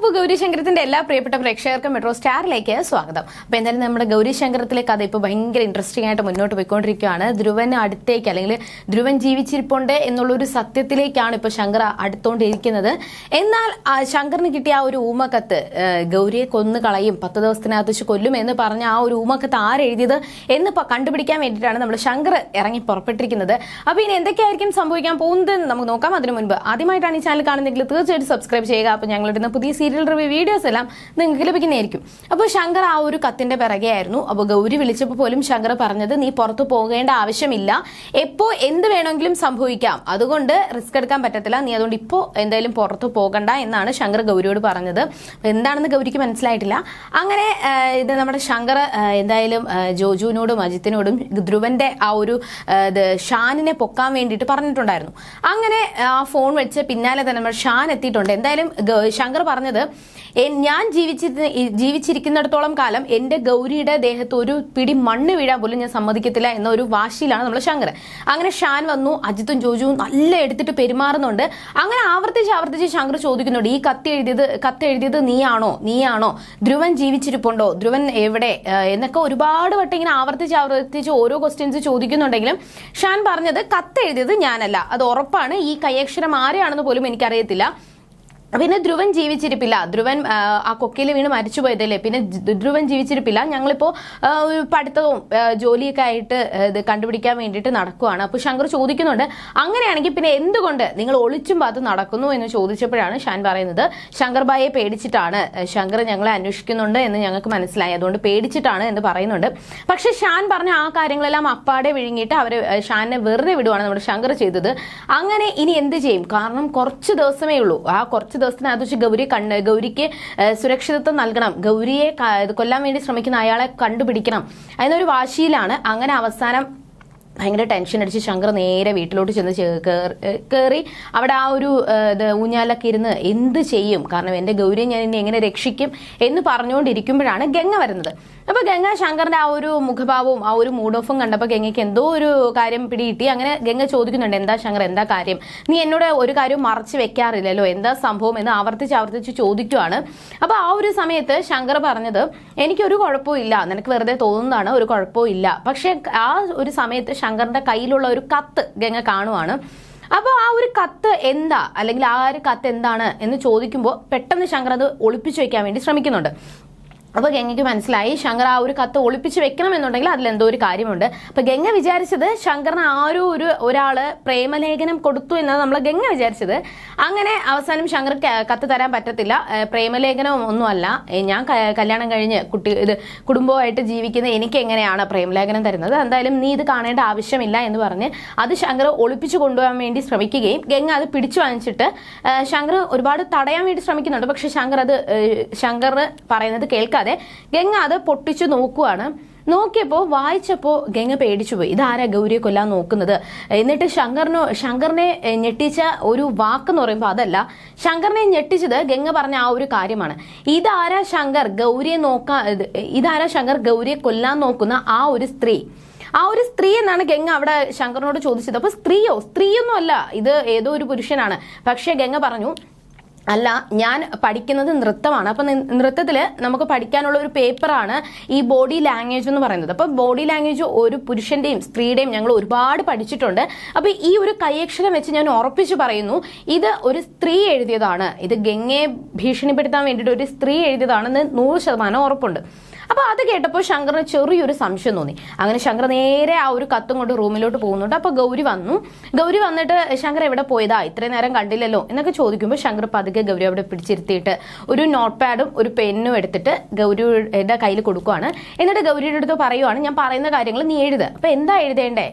അപ്പോൾ ഗൗരി ശങ്കരത്തിന്റെ എല്ലാ പ്രിയപ്പെട്ട പ്രേക്ഷകർക്കും മെട്രോ സ്റ്റാറിലേക്ക് സ്വാഗതം. അപ്പോൾ എന്തായാലും നമ്മുടെ ഗൗരി ശങ്കരത്തിലെ കഥ ഇപ്പോൾ ഭയങ്കര ഇൻട്രസ്റ്റിംഗ് ആയിട്ട് മുന്നോട്ട് പോയിക്കൊണ്ടിരിക്കുകയാണ്. ധ്രുവന് അടുത്തേക്ക് അല്ലെങ്കിൽ ധ്രുവൻ ജീവിച്ചിരിപ്പുണ്ട് എന്നുള്ളൊരു സത്യത്തിലേക്കാണ് ഇപ്പോൾ ശങ്കർ അടുത്തോണ്ടിരിക്കുന്നത്. എന്നാൽ ശങ്കറിന് കിട്ടിയ ആ ഒരു ഊമക്കത്ത് ഗൗരിയെ കൊന്നു കളയും, 10 ദിവസത്തിനകത്ത് കൊല്ലും എന്ന് പറഞ്ഞ ആ ഒരു ഊമക്കത്ത് ആരെഴുതിയത് എന്ന് കണ്ടുപിടിക്കാൻ വേണ്ടിയിട്ടാണ് നമ്മൾ ശങ്കർ ഇറങ്ങി പുറപ്പെട്ടിരിക്കുന്നത്. അപ്പോൾ ഇനി എന്തൊക്കെയായിരിക്കും സംഭവിക്കാൻ പോകുന്നത് നമുക്ക് നോക്കാം. അതിനു മുൻപ് ആദ്യമായിട്ടാണ് ഈ ചാനൽ കാണുന്നതെങ്കിൽ തീർച്ചയായിട്ടും സബ്സ്ക്രൈബ് ചെയ്യുക. അപ്പോൾ ഞങ്ങളിടുന്ന പുതിയ സീരിയൽ റിവ്യൂ വീഡിയോസ് എല്ലാം നിങ്ങൾക്ക് ലഭിക്കുന്നതായിരിക്കും. അപ്പോൾ ശങ്കർ ആ ഒരു കത്തിന്റെ പിറകെ ആയിരുന്നു. അപ്പോൾ ഗൗരി വിളിച്ചപ്പോൾ പോലും ശങ്കർ പറഞ്ഞത് നീ പുറത്തു പോകേണ്ട ആവശ്യമില്ല, എപ്പോ എന്ത് വേണമെങ്കിലും സംഭവിക്കാം, അതുകൊണ്ട് റിസ്ക് എടുക്കാൻ പറ്റത്തില്ല, നീ അതുകൊണ്ട് ഇപ്പോൾ എന്തായാലും പുറത്തു പോകണ്ട എന്നാണ് ശങ്കർ ഗൗരിയോട് പറഞ്ഞത്. എന്താണെന്ന് ഗൗരിക്ക് മനസ്സിലായിട്ടില്ല. അങ്ങനെ ഇത് നമ്മുടെ ശങ്കർ എന്തായാലും ജോജുവിനോടും അജിത്തിനോടും ധ്രുവന്റെ ആ ഒരു ഷാനിനെ പൊക്കാൻ വേണ്ടിയിട്ട് പറഞ്ഞിട്ടുണ്ടായിരുന്നു. അങ്ങനെ ആ ഫോൺ വെച്ച് പിന്നാലെ തന്നെ നമ്മൾ ഷാൻ എത്തിയിട്ടുണ്ട്. എന്തായാലും ശങ്കർ പറഞ്ഞത് ഞാൻ ജീവിച്ചിരിക്കുന്നിടത്തോളം കാലം എന്റെ ഗൗരിയുടെ ദേഹത്ത് ഒരു പിടി മണ്ണ് വീഴാൻ പോലും ഞാൻ സമ്മതിക്കത്തില്ല എന്ന ഒരു വാശിയിലാണ് നമ്മൾ ശങ്കർ. അങ്ങനെ ഷാൻ വന്നു, അജിത്തും ജോജുവും നല്ല എടുത്തിട്ട് പെരുമാറുന്നുണ്ട്. അങ്ങനെ ആവർത്തിച്ച് ശങ്കർ ചോദിക്കുന്നുണ്ട്, ഈ കത്ത് എഴുതിയത് നീയാണോ, ധ്രുവൻ ജീവിച്ചിരിപ്പുണ്ടോ, ധ്രുവൻ എവിടെ എന്നൊക്കെ ഒരുപാട് വട്ടം ഇങ്ങനെ ആവർത്തിച്ച് ഓരോ ക്വസ്റ്റ്യൻസ് ചോദിക്കുന്നുണ്ടെങ്കിലും ഷാൻ പറഞ്ഞത് കത്ത് എഴുതിയത് ഞാനല്ല, അത് ഉറപ്പാണ്, ഈ കൈയക്ഷരം ആരെയാണെന്ന് പോലും എനിക്കറിയത്തില്ല, പിന്നെ ധ്രുവൻ ജീവിച്ചിരിപ്പില്ല, ധ്രുവൻ ആ കൊക്കയിൽ വീണ് മരിച്ചുപോയതല്ലേ, പിന്നെ ധ്രുവൻ ജീവിച്ചിരിപ്പില്ല, ഞങ്ങളിപ്പോൾ പഠിത്തവും ജോലിയൊക്കെ ആയിട്ട് ഇത് കണ്ടുപിടിക്കാൻ വേണ്ടിയിട്ട് നടക്കുവാണ്. അപ്പോൾ ശങ്കർ ചോദിക്കുന്നുണ്ട്, അങ്ങനെയാണെങ്കിൽ പിന്നെ എന്തുകൊണ്ട് നിങ്ങൾ ഒളിച്ചും പാത്ത് നടക്കുന്നു എന്ന് ചോദിച്ചപ്പോഴാണ് ഷാൻ പറയുന്നത്, ശങ്കർ ബായെ പേടിച്ചിട്ടാണ്, ശങ്കർ ഞങ്ങളെ അന്വേഷിക്കുന്നുണ്ട് എന്ന് ഞങ്ങൾക്ക് മനസ്സിലായി, അതുകൊണ്ട് പേടിച്ചിട്ടാണ് എന്ന് പറയുന്നുണ്ട്. പക്ഷെ ഷാൻ പറഞ്ഞ ആ കാര്യങ്ങളെല്ലാം അപ്പാടെ വിഴുങ്ങിയിട്ട് അവർ ഷാനിനെ വെറുതെ വിടുവാണ് നമ്മുടെ ശങ്കർ ചെയ്തത്. അങ്ങനെ ഇനി എന്ത് ചെയ്യും, കാരണം കുറച്ച് ദിവസമേ ഉള്ളൂ, ആ കുറച്ച് ദിവസത്തിനകത്ത് ഗൗരിക്ക് സുരക്ഷിതത്വം നൽകണം, ഗൗരിയെ കൊല്ലാൻ വേണ്ടി ശ്രമിക്കുന്ന അയാളെ കണ്ടുപിടിക്കണം എന്നൊരു വാശിയിലാണ്. അങ്ങനെ അവസാനം ഭയങ്കര ടെൻഷൻ അടിച്ച് ശങ്കർ നേരെ വീട്ടിലോട്ട് ചെന്ന് കയറി അവിടെ ആ ഒരു ഊഞ്ഞാലൊക്കെ ഇരുന്ന് എന്ത് ചെയ്യും, കാരണം എൻ്റെ ഗൗരിയെ ഞാൻ ഇനി എങ്ങനെ രക്ഷിക്കും എന്ന് പറഞ്ഞുകൊണ്ടിരിക്കുമ്പോഴാണ് ഗംഗ വരുന്നത്. അപ്പോൾ ഗംഗ ശങ്കറിന്റെ ആ ഒരു മുഖഭാവവും ആ ഒരു മൂഡ് ഓഫും കണ്ടപ്പോൾ ഗംഗയ്ക്ക് എന്തോ ഒരു കാര്യം പിടികിട്ടി. അങ്ങനെ ഗംഗ ചോദിക്കുന്നുണ്ട്, എന്താ ശങ്കർ, എന്താ കാര്യം, നീ എന്നോട് ഒരു കാര്യവും മറച്ചു വെക്കാറില്ലല്ലോ, എന്താ സംഭവം എന്ന് ആവർത്തിച്ച് ചോദിക്കുവാണ്. അപ്പോൾ ആ ഒരു സമയത്ത് ശങ്കർ പറഞ്ഞത്, എനിക്കൊരു കുഴപ്പവും ഇല്ല, നിനക്ക് വെറുതെ തോന്നുന്നതാണ്, ഒരു കുഴപ്പവും ഇല്ല. പക്ഷെ ആ ഒരു സമയത്ത് ശങ്കറിന്റെ കയ്യിലുള്ള ഒരു കത്ത് ഗംഗ കാണുവാണ്. അപ്പോൾ ആ ഒരു കത്ത് എന്താ, അല്ലെങ്കിൽ ആ ഒരു കത്ത് എന്താണ് എന്ന് ചോദിക്കുമ്പോൾ പെട്ടെന്ന് ശങ്കർ അത് ഒളിപ്പിച്ചു വെക്കാൻ വേണ്ടി ശ്രമിക്കുന്നുണ്ട്. അപ്പോൾ ഗംഗയ്ക്ക് മനസ്സിലായി ശങ്കർ ആ ഒരു കത്ത് ഒളിപ്പിച്ച് വെക്കണം എന്നുണ്ടെങ്കിൽ അതിലെന്തോ ഒരു കാര്യമുണ്ട്. അപ്പോൾ ഗംഗ വിചാരിച്ചത് ശങ്കറിന് ഒരാള് പ്രേമലേഖനം കൊടുത്തു എന്നാണ് നമ്മൾ ഗംഗ വിചാരിച്ചത്. അങ്ങനെ അവസാനം ശങ്കർ കത്ത് തരാൻ പറ്റത്തില്ല, പ്രേമലേഖനം ഒന്നുമല്ല, ഞാൻ കല്യാണം കഴിഞ്ഞ് കുടുംബമായിട്ട് ജീവിക്കുന്ന എനിക്ക് എങ്ങനെയാണ് പ്രേമലേഖനം തരുന്നത്, എന്തായാലും നീ ഇത് കാണേണ്ട ആവശ്യമില്ല എന്ന് പറഞ്ഞ് അത് ശങ്കർ ഒളിപ്പിച്ചു കൊണ്ടുപോകാൻ വേണ്ടി ശ്രമിക്കുകയും ഗംഗ അത് പിടിച്ചു വാങ്ങിച്ചിട്ട് ശങ്കർ ഒരുപാട് തടയാൻ വേണ്ടി ശ്രമിക്കുന്നുണ്ട്. പക്ഷെ ശങ്കർ പറയുന്നത് കേൾക്കാൻ ഗംഗ അത് പൊട്ടിച്ചു നോക്കിയപ്പോൾ വായിച്ചപ്പോൾ ഗംഗ പേടിച്ചു പോയി, ഇതാരാ ഗൗരിയെ കൊല്ലാൻ നോക്കുന്നത്. എന്നിട്ട് ശങ്കറിനെ ഞെട്ടിച്ച ഒരു വാക്കെന്ന് പറയുമ്പോൾ അതല്ല, ശങ്കറിനെ ഞെട്ടിച്ചത് ഗംഗ പറഞ്ഞ ആ ഒരു കാര്യമാണ്. ഇതാരാ ശങ്കർ ഗൗരിയെ കൊല്ലാൻ നോക്കുന്ന ആ ഒരു സ്ത്രീ എന്നാണ് ഗംഗ അവിടെ ശങ്കറിനോട് ചോദിച്ചത്. അപ്പൊ സ്ത്രീയൊന്നും അല്ല, ഇത് ഏതോ ഒരു പുരുഷനാണ്. പക്ഷെ ഗംഗ പറഞ്ഞു, അല്ല, ഞാൻ പഠിക്കുന്നത് നൃത്തമാണ്, അപ്പൊ നൃത്തത്തിൽ നമുക്ക് പഠിക്കാനുള്ള ഒരു പേപ്പറാണ് ഈ ബോഡി ലാംഗ്വേജ് എന്ന് പറയുന്നത്. അപ്പൊ ബോഡി ലാംഗ്വേജ് ഒരു പുരുഷന്റെയും സ്ത്രീയുടെയും ഞങ്ങൾ ഒരുപാട് പഠിച്ചിട്ടുണ്ട്. അപ്പൊ ഈ ഒരു കൈയക്ഷരം വെച്ച് ഞാൻ ഉറപ്പിച്ചു പറയുന്നു, ഇത് ഒരു സ്ത്രീ എഴുതിയതാണ്, ഇത് ഗംഗയെ ഭീഷണിപ്പെടുത്താൻ വേണ്ടിയിട്ട് ഒരു സ്ത്രീ എഴുതിയതാണെന്ന് 100% ഉറപ്പുണ്ട്. അപ്പോൾ അത് കേട്ടപ്പോൾ ശങ്കറിന് ചെറിയൊരു സംശയം തോന്നി. അങ്ങനെ ശങ്കർ നേരെ ആ ഒരു കത്തും കൊണ്ട് റൂമിലോട്ട് പോകുന്നുണ്ട്. അപ്പോൾ ഗൗരി വന്നിട്ട് ശങ്കർ എവിടെ പോയതാ, ഇത്രയും നേരം കണ്ടില്ലല്ലോ എന്നൊക്കെ ചോദിക്കുമ്പോൾ ശങ്കർ പതുക്കെ ഗൗരി അവിടെ പിടിച്ചിരുത്തിയിട്ട് ഒരു നോട്ട് പാഡും ഒരു പെന്നും എടുത്തിട്ട് ഗൗരിയുടെ കയ്യിൽ കൊടുക്കുവാണ്. എന്നിട്ട് ഗൗരിയുടെ അടുത്ത് പറയുവാണ്, ഞാൻ പറയുന്ന കാര്യങ്ങൾ നീ എഴുതുക. അപ്പോൾ എന്താ എഴുതേണ്ടേ,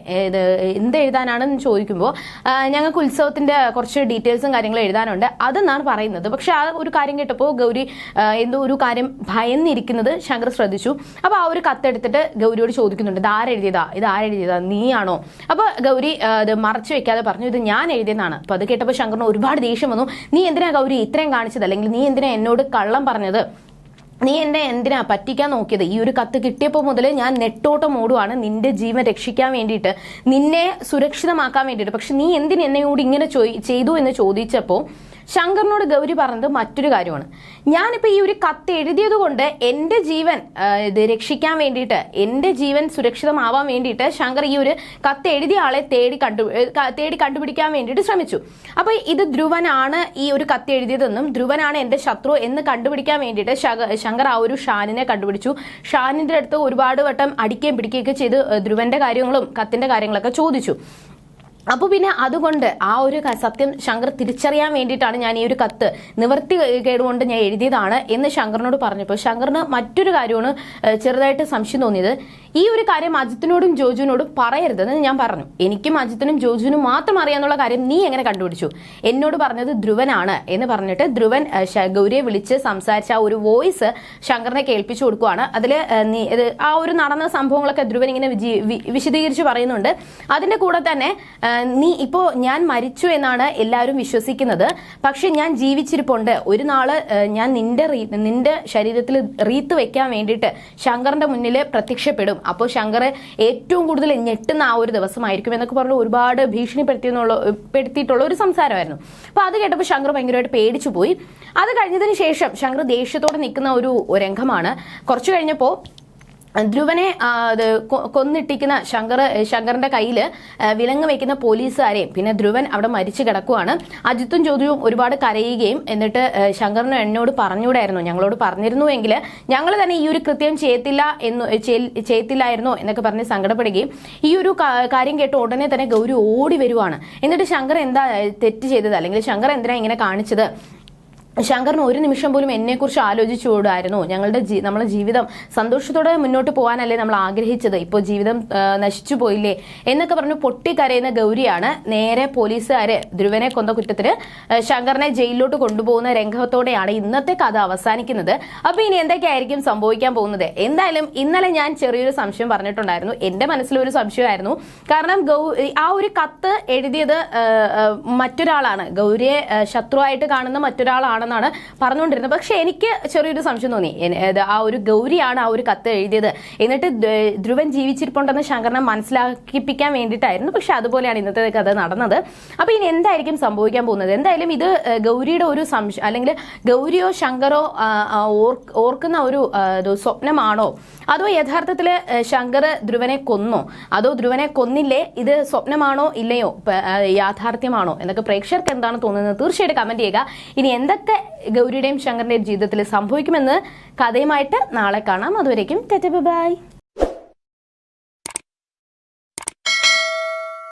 എന്ത് എഴുതാനാണെന്ന് ചോദിക്കുമ്പോൾ ഞങ്ങൾക്ക് ഉത്സവത്തിന്റെ കുറച്ച് ഡീറ്റെയിൽസും കാര്യങ്ങളും എഴുതാനുണ്ട് അതെന്നാണ് പറയുന്നത്. പക്ഷെ ആ ഒരു കാര്യം കേട്ടപ്പോൾ ഗൗരി എന്തോ ഒരു കാര്യം ഭയന്നിരിക്കുന്നത് ശങ്കർ ശ്രദ്ധിച്ചു. അപ്പൊ ആ ഒരു കത്തെടുത്തിട്ട് ഗൗരിയോട് ചോദിക്കുന്നുണ്ട്, ഇത് ആരെഴുതിയതാ, നീയാണോ? അപ്പൊ ഗൗരി അത് മറച്ചു വെക്കാതെ പറഞ്ഞു, ഇത് ഞാൻ എഴുതിയെന്നാണ്. അപ്പൊ അത് കേട്ടപ്പോൾ ശങ്കറിന് ഒരുപാട് ദേഷ്യം വന്നു. നീ എന്തിനാ ഗൗരി ഇത്രയും കാണിച്ചത്, അല്ലെങ്കിൽ നീ എന്തിനാ എന്നോട് കള്ളം പറഞ്ഞത്, നീ എന്നെ എന്തിനാ പറ്റിക്കാൻ നോക്കിയത്, ഈ ഒരു കത്ത് കിട്ടിയപ്പോൾ മുതൽ ഞാൻ നെട്ടോട്ടം ഓടുവാണ് നിന്റെ ജീവൻ രക്ഷിക്കാൻ വേണ്ടിയിട്ട്, നിന്നെ സുരക്ഷിതമാക്കാൻ വേണ്ടിയിട്ട്, പക്ഷെ നീ എന്തിന് എന്നോട് ഇങ്ങനെ ചെയ്തു എന്ന് ചോദിച്ചപ്പോൾ ശങ്കറിനോട് ഗൗരി പറഞ്ഞത് മറ്റൊരു കാര്യമാണ്. ഞാനിപ്പോൾ ഈ ഒരു കത്ത് എഴുതിയത് കൊണ്ട് എൻ്റെ ജീവൻ ഇത് രക്ഷിക്കാൻ വേണ്ടിയിട്ട്, എൻ്റെ ജീവൻ സുരക്ഷിതമാവാൻ വേണ്ടിയിട്ട് ശങ്കർ ഈ ഒരു കത്ത് എഴുതിയ ആളെ തേടി കണ്ടുപിടിക്കാൻ വേണ്ടിയിട്ട് ശ്രമിച്ചു. അപ്പോൾ ഇത് ധ്രുവനാണ് ഈ ഒരു കത്ത് എഴുതിയതെന്നും ധ്രുവനാണ് എൻ്റെ ശത്രു എന്ന് കണ്ടുപിടിക്കാൻ വേണ്ടിയിട്ട് ശങ്കർ ആ ഒരു ഷാനിനെ കണ്ടുപിടിച്ചു. ഷാനിൻ്റെ അടുത്ത് ഒരുപാട് വട്ടം അടിക്കുകയും പിടിക്കുകയൊക്കെ ചെയ്ത് ധ്രുവന്റെ കാര്യങ്ങളും കത്തിന്റെ കാര്യങ്ങളൊക്കെ ചോദിച്ചു. അപ്പോൾ പിന്നെ അതുകൊണ്ട് ആ ഒരു സത്യം ശങ്കർ തിരിച്ചറിയാൻ വേണ്ടിയിട്ടാണ് ഞാൻ ഈ ഒരു കത്ത് നിവർത്തി കേടുകൊണ്ട് ഞാൻ എഴുതിയതാണ് എന്ന് ശങ്കറിനോട് പറഞ്ഞപ്പോൾ ശങ്കറിന് മറ്റൊരു കാര്യമാണ് ചെറുതായിട്ട് സംശയം തോന്നിയത്. ഈ ഒരു കാര്യം അജിത്തിനോടും ജോജുവിനോടും പറയരുതെന്ന് ഞാൻ പറഞ്ഞു. എനിക്കും അജിത്തിനും ജോജുവിനും മാത്രം അറിയാന്നുള്ള കാര്യം നീ എങ്ങനെ കണ്ടുപിടിച്ചു? എന്നോട് പറഞ്ഞത് ധ്രുവനാണ് എന്ന് പറഞ്ഞിട്ട് ധ്രുവൻ ഗൗരിയെ വിളിച്ച് സംസാരിച്ച ആ ഒരു വോയിസ് ശങ്കറിനെ കേൾപ്പിച്ചു കൊടുക്കുകയാണ്. അതിൽ ആ ഒരു നടന്ന സംഭവങ്ങളൊക്കെ ധ്രുവൻ ഇങ്ങനെ വിശദീകരിച്ച് പറയുന്നുണ്ട്. അതിന്റെ കൂടെ തന്നെ നീ ഇപ്പോ ഞാൻ മരിച്ചു എന്നാണ് എല്ലാവരും വിശ്വസിക്കുന്നത്, പക്ഷെ ഞാൻ ജീവിച്ചിരിപ്പുണ്ട്. ഒരു നാള് ഞാൻ നിന്റെ ശരീരത്തിൽ റീത്ത് വെക്കാൻ വേണ്ടിയിട്ട് ശങ്കറിന്റെ മുന്നിൽ പ്രത്യക്ഷപ്പെടും. അപ്പോൾ ശങ്കർ ഏറ്റവും കൂടുതൽ ഞെട്ടുന്ന ആ ഒരു ദിവസമായിരിക്കും എന്നൊക്കെ പറഞ്ഞ് ഒരുപാട് ഭീഷണിപ്പെടുത്തിയിട്ടുള്ള ഒരു സംസാരമായിരുന്നു. അപ്പൊ അത് കേട്ടപ്പോൾ ശങ്കർ ഭയങ്കരമായിട്ട് പേടിച്ചു പോയി. അത് കഴിഞ്ഞതിന് ശേഷം ശങ്കർ ദേഷ്യത്തോടെ നിൽക്കുന്ന ഒരു രംഗമാണ്. കുറച്ചു കഴിഞ്ഞപ്പോൾ ധ്രുവനെ കൊന്നിട്ടിക്കുന്ന ശങ്കറിന്റെ കയ്യിൽ വിലങ്ങ് വെക്കുന്ന പോലീസുകാരെയും പിന്നെ ധ്രുവൻ അവിടെ മരിച്ചു കിടക്കുവാണ്. അജിത്തും ജ്യോതിയും ഒരുപാട് കരയുകയും എന്നിട്ട് ശങ്കറിന് എന്നോട് പറഞ്ഞുകൂടായിരുന്നു, ഞങ്ങളോട് പറഞ്ഞിരുന്നുവെങ്കിൽ ഞങ്ങൾ തന്നെ ഈ ഒരു കൃത്യം ചെയ്യത്തില്ലായിരുന്നോ എന്നൊക്കെ പറഞ്ഞ് സങ്കടപ്പെടുകയും ഈ ഒരു കാര്യം കേട്ട് ഉടനെ തന്നെ ഗൗരി ഓടി വരുവാണ്. എന്നിട്ട് ശങ്കർ എന്താ തെറ്റ് ചെയ്തത്, അല്ലെങ്കിൽ ശങ്കർ എന്തിനാ ഇങ്ങനെ കാണിച്ചത്, ശങ്കറിന് ഒരു നിമിഷം പോലും എന്നെക്കുറിച്ച് ആലോചിച്ചുകൂടായിരുന്നു, നമ്മളെ ജീവിതം സന്തോഷത്തോടെ മുന്നോട്ട് പോകാനല്ലേ നമ്മൾ ആഗ്രഹിച്ചത്, ഇപ്പോൾ ജീവിതം നശിച്ചു പോയില്ലേ എന്നൊക്കെ പറഞ്ഞ് പൊട്ടിക്കരയുന്ന ഗൗരിയാണ് നേരെ പോലീസുകാര് ധ്രുവനെ കൊന്ന കുറ്റത്തിന് ശങ്കറിനെ ജയിലിലോട്ട് കൊണ്ടുപോകുന്ന രംഗത്തോടെയാണ് ഇന്നത്തെ കഥ അവസാനിക്കുന്നത്. അപ്പൊ ഇനി എന്തൊക്കെയായിരിക്കും സംഭവിക്കാൻ പോകുന്നത്? എന്തായാലും ഇന്നലെ ഞാൻ ചെറിയൊരു സംശയം പറഞ്ഞിട്ടുണ്ടായിരുന്നു. എന്റെ മനസ്സിലൊരു സംശയമായിരുന്നു. കാരണം ആ ഒരു കത്ത് എഴുതിയത് മറ്റൊരാളാണ്, ഗൗരിയെ ശത്രുവായിട്ട് കാണുന്ന മറ്റൊരാളാണ് ാണ് പറഞ്ഞുകൊണ്ടിരുന്നത്. പക്ഷെ എനിക്ക് ചെറിയൊരു സംശയം തോന്നി, ആ ഒരു ഗൗരിയാണ് ആ ഒരു കത്ത് എഴുതിയത്, എന്നിട്ട് ധ്രുവൻ ജീവിച്ചിരിപ്പുണ്ടെന്ന് ശങ്കറിനെ മനസ്സിലാക്കിപ്പിക്കാൻ വേണ്ടിയിട്ടായിരുന്നു. പക്ഷെ അതുപോലെയാണ് ഇന്നത്തെ കഥ നടന്നത്. അപ്പൊ ഇനി എന്തായിരിക്കും സംഭവിക്കാൻ പോകുന്നത്? എന്തായാലും ഇത് ഗൗരിയുടെ ഒരു സംശയം, അല്ലെങ്കിൽ ഗൗരിയോ ശങ്കറോ ഓർക്കുന്ന ഒരു സ്വപ്നമാണോ, അതോ യഥാർത്ഥത്തിൽ ശങ്കർ ധ്രുവനെ കൊന്നോ, അതോ ധ്രുവനെ കൊന്നില്ലേ, ഇത് സ്വപ്നമാണോ ഇല്ലയോ യാഥാർത്ഥ്യമാണോ എന്നൊക്കെ പ്രേക്ഷകർക്ക് എന്താണ് തോന്നുന്നത് തീർച്ചയായിട്ടും കമന്റ് ചെയ്യുക. ഇനി എന്തൊക്കെ ഗൗരിയുടെയും ശങ്കറിന്റെയും ജീവിതത്തിൽ സംഭവിക്കുമെന്ന് കഥയുമായിട്ട് നാളെ കാണാം. അതുവരേക്കും ബൈ.